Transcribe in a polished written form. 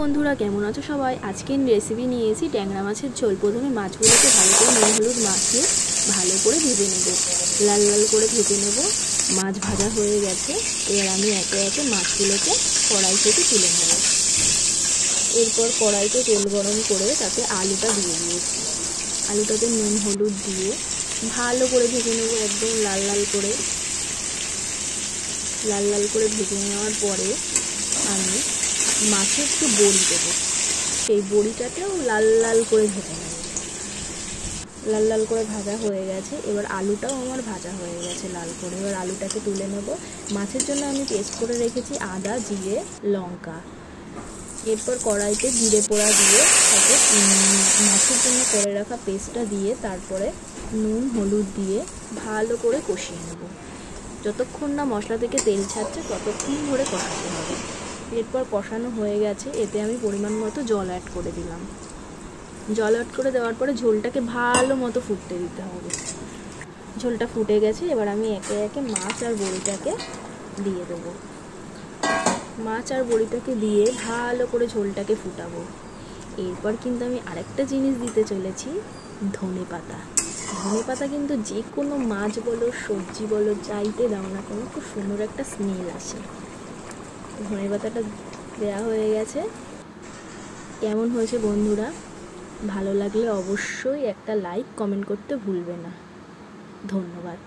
বন্ধুরা, কেমন আছো সবাই? আজকে রেসিপি নিয়েছি ট্যাংরা মাছের ঝোল। প্রথমে মাছগুলোকে ভালো করে নুন হলুদ মাখিয়ে ভালো করে ভেজে নেব, লাল লাল করে ভেজে নেব। মাছ ভাজা হয়ে গেছে, এবার আমি একে একে মাছগুলোকে কড়াই থেকে তুলে নেব। এরপর কড়াইতে তেল গরম করে তাতে আলুটা দিয়ে দিয়েছি। আলুটাতে নুন হলুদ দিয়ে ভালো করে ভেজে নেব, একদম লাল লাল করে। লাল লাল করে ভেজে নেওয়ার পরে আমি মাছে একটু বড়ি দেবো, সেই বড়িটাতেও লাল লাল করে ভেজে নেব। লাল লাল করে ভাজা হয়ে গেছে, এবার আলুটাও আমার ভাজা হয়ে গেছে লাল করে। এবার আলুটাকে তুলে নেব। মাছের জন্য আমি পেস্ট করে রেখেছি আদা, জিরে, লঙ্কা। এরপর কড়াইতে জিরে পোড়া দিয়ে তাতে মাছের জন্য করে রাখা পেস্টটা দিয়ে তারপরে নুন হলুদ দিয়ে ভালো করে কষিয়ে নেব। যতক্ষণ না মশলা থেকে তেল ছাড়ছে ততক্ষণ ধরে কষাতে হবে। এরপর কষানো হয়ে গেছে, এতে আমি পরিমাণ মতো জল অ্যাড করে দিলাম। জল অ্যাড করে দেওয়ার পরে ঝোলটাকে ভালো মতো ফুটতে দিতে হবে। ঝোলটা ফুটে গেছে, এবার আমি একে একে মাছ আর বড়িটাকে দিয়ে দেবো। মাছ আর বড়িটাকে দিয়ে ভালো করে ঝোলটাকে ফুটাবো। এরপর কিন্তু আমি আরেকটা জিনিস দিতে চলেছি, ধনে পাতা। ধনে পাতা কিন্তু যে কোনো মাছ বলো সবজি বলো চাইতে দাও না কোনো, খুব সুন্দর একটা স্মেল আসে। ধনে পাতাটা দেওয়া হয়ে গেছে। কেমন হয়েছে বন্ধুরা? ভালো লাগলে অবশ্যই একটা লাইক কমেন্ট করতে ভুলবে না। ধন্যবাদ।